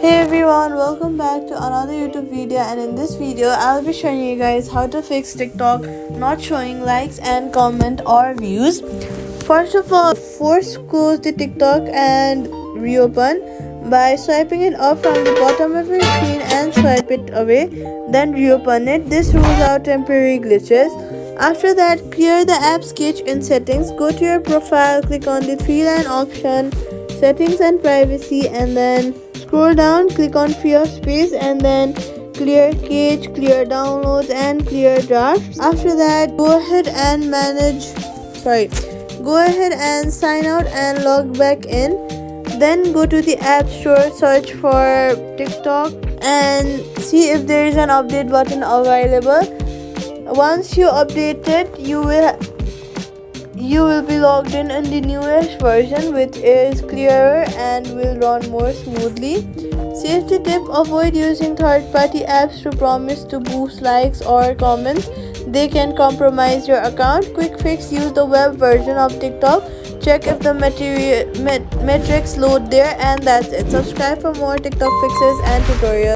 Hey everyone, welcome back to another YouTube video, and in this video I'll be showing you guys how to fix TikTok not showing likes and comment or views. First of all, force close the TikTok and reopen by swiping it up from the bottom of your screen and swipe it away, then reopen it. This rules out temporary glitches. After that, clear the app sketch in settings, go to your profile, click on the three line option, settings and privacy, and then scroll down, click on free of space, and then clear cache, clear downloads, and clear drafts. After that, go ahead and sign out and log back in. Then go to the app store, search for TikTok and see if there is an update button available. Once you update it, you will be logged in the newest version, which is clearer and will run more smoothly. Safety tip: avoid using third-party apps to promise to boost likes or comments. They can compromise your account. Quick fix: use the web version of TikTok. Check if the metrics load there, and that's it. Subscribe for more TikTok fixes and tutorials.